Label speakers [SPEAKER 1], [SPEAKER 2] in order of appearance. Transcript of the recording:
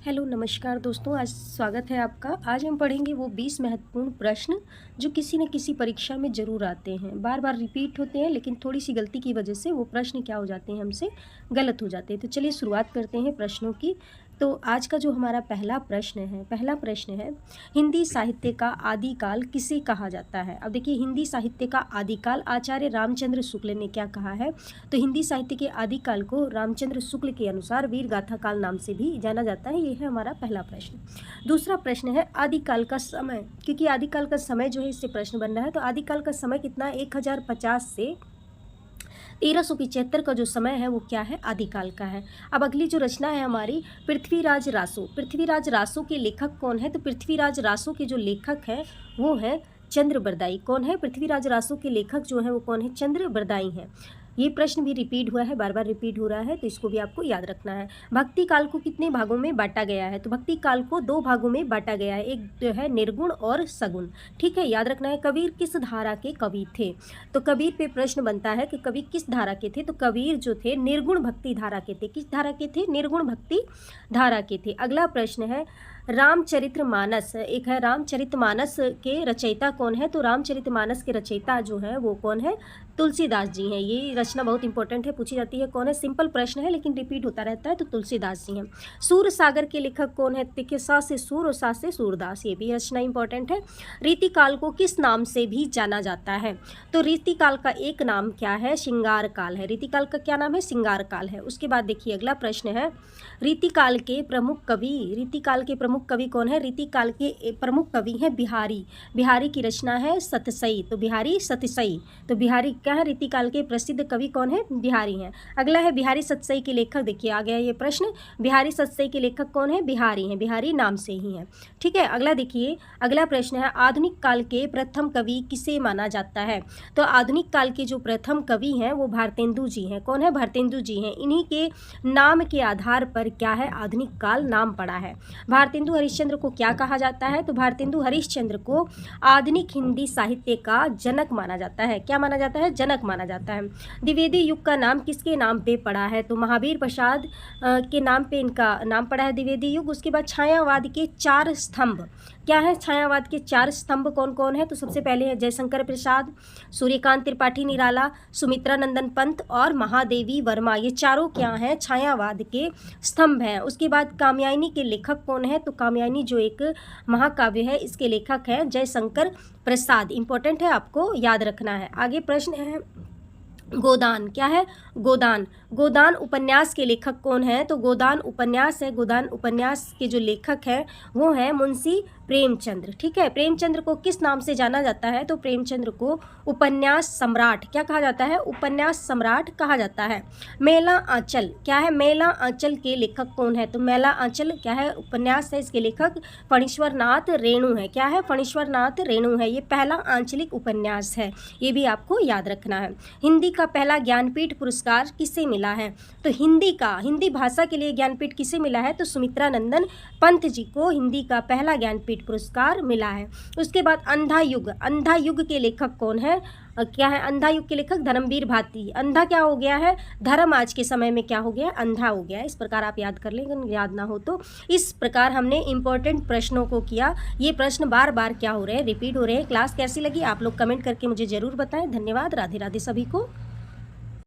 [SPEAKER 1] Hello नमस्कार दोस्तों, आज स्वागत है आपका। आज हम पढ़ेंगे वो 20 महत्वपूर्ण प्रश्न जो किसी न किसी परीक्षा में ज़रूर आते हैं, बार बार रिपीट होते हैं, लेकिन थोड़ी सी गलती की वजह से वो प्रश्न क्या हो जाते हैं, हमसे गलत हो जाते हैं। तो चलिए शुरुआत करते हैं प्रश्नों की। तो आज का जो हमारा पहला प्रश्न है हिंदी साहित्य का आदिकाल किसे कहा जाता है। अब देखिए, हिंदी साहित्य का आदिकाल आचार्य रामचंद्र शुक्ल ने क्या कहा है। तो हिंदी साहित्य के आदिकाल को रामचंद्र शुक्ल के अनुसार वीर गाथा काल नाम से भी जाना जाता है। ये है हमारा पहला प्रश्न। दूसरा प्रश्न है आदिकाल का समय, क्योंकि आदिकाल का समय जो है इससे प्रश्न बन रहा है। तो आदिकाल का समय कितना है, 1050 से 1375 का जो समय है वो क्या है, आदिकाल का है। अब अगली जो रचना है हमारी पृथ्वीराज रासो। पृथ्वीराज रासो के लेखक कौन है। तो पृथ्वीराज रासो के जो लेखक है वो है चंद्रबरदाई। कौन है, पृथ्वीराज रासो के लेखक जो है वो कौन है, चंद्रबरदाई हैं। ये प्रश्न भी रिपीट हुआ है, बार बार रिपीट हो रहा है, तो इसको भी आपको याद रखना है। भक्ति काल को कितने भागों में बांटा गया है। तो भक्ति काल को 2 भागों में बांटा गया है, एक जो है निर्गुण और सगुण। ठीक है, याद रखना है। कबीर किस धारा के कवि थे। तो कबीर पे प्रश्न बनता है कि कवि किस धारा के थे। तो कबीर जो थे निर्गुण भक्ति धारा के थे। किस धारा के थे, निर्गुण भक्ति धारा के थे। अगला प्रश्न है रामचरितमानस। एक है रामचरितमानस के रचयिता कौन है। तो रामचरितमानस के रचयिता जो है वो कौन है, तुलसीदास जी हैं। ये रचना बहुत इंपॉर्टेंट है, पूछी जाती है। कौन है, सिंपल प्रश्न है लेकिन रिपीट होता रहता है। तो तुलसीदास जी हैं। सूर सागर के लेखक कौन है। देखिए, सा से सूर और सा से सूरदास, ये भी रचना इंपॉर्टेंट है। रीतिकाल को किस नाम से भी जाना जाता है। तो रीतिकाल का एक नाम क्या है, श्रृंगार काल है। रीतिकाल का क्या नाम है, श्रृंगार काल है। उसके बाद देखिए अगला प्रश्न है रीतिकाल के प्रमुख कवि। रीतिकाल के प्रमुख कवि कौन है। रीतिकाल के प्रमुख कवि हैं बिहारी। बिहारी की रचना है सतसई। तो बिहारी सतसई, तो बिहारी क्या है, रीतिकाल के प्रसिद्ध कवि कौन है, बिहारी हैं। अगला है बिहारी सतसई के लेखक। देखिए आ गया ये प्रश्न, बिहारी सतसई के लेखक कौन है, बिहारी हैं। बिहारी नाम से ही हैं। ठीक है, अगला देखिए, अगला प्रश्न है आधुनिक काल के प्रथम कवि किसे माना जाता है। तो आधुनिक काल के जो प्रथम कवि हैं वो भारतेंदु जी हैं। कौन है, भारतेंदु जी हैं। इन्हीं के नाम के आधार पर क्या है, आधुनिक काल नाम पड़ा है। भारतेंदु हरिश्चंद्र को क्या कहा जाता है। तो भारतेंदु हरिश्चंद्र को आधुनिक हिंदी साहित्य का जनक माना जाता है। क्या माना जाता है, जनक माना जाता है। द्विवेदी युग का नाम किसके नाम पे पड़ा है। तो महावीर प्रसाद के नाम पे इनका नाम पड़ा है, द्विवेदी युग। उसके बाद छायावाद के 4 स्तंभ क्या है, छायावाद के 4 स्तंभ कौन कौन है। तो सबसे पहले है जयशंकर प्रसाद, सूर्यकांत त्रिपाठी निराला, सुमित्रा नंदन पंत और महादेवी वर्मा। ये चारों क्या हैं, छायावाद के स्तंभ हैं। उसके बाद कामयानी के लेखक कौन है। तो कामयानी जो एक महाकाव्य है, इसके लेखक हैं जयशंकर प्रसाद। इंपॉर्टेंट है, आपको याद रखना है। आगे प्रश्न है गोदान। क्या है, गोदान। गोदान उपन्यास के लेखक कौन है। तो गोदान उपन्यास है, गोदान उपन्यास के जो लेखक हैं वो हैं मुंशी प्रेमचंद्र। ठीक है, प्रेमचंद्र को किस नाम से जाना जाता है। तो प्रेमचंद्र को उपन्यास सम्राट क्या कहा जाता है, उपन्यास सम्राट कहा जाता है। मेला आंचल। क्या है, मेला आंचल के लेखक कौन है। तो मेला आंचल क्या है, उपन्यास है, इसके लेखक फणीश्वर नाथ रेणु है। क्या है, फणीश्वर नाथ रेणु है। ये पहला आंचलिक उपन्यास है, ये भी आपको याद रखना है। हिंदी का पहला ज्ञानपीठ पुरस्कार किसे मिला है। तो हिंदी भाषा के लिए ज्ञानपीठ किसे मिला है। तो सुमित्रा नंदन पंत जी को हिंदी का पहला ज्ञानपीठ पुरस्कार मिला है। उसके बाद अंधा युग। अंधा युग के लेखक कौन है, क्या है, अंधा युग के लेखक धर्मवीर भारती। अंधा क्या हो गया है, धर्म आज के समय में क्या हो गया, अंधा हो गया है। इस प्रकार आप याद कर लें, अगर याद ना हो तो। इस प्रकार हमने इंपॉर्टेंट प्रश्नों को किया। ये प्रश्न बार बार क्या हो रहे हैं, रिपीट हो रहे हैं। क्लास कैसी लगी आप लोग कमेंट करके मुझे ज़रूर बताएं। धन्यवाद, राधे राधे सभी को।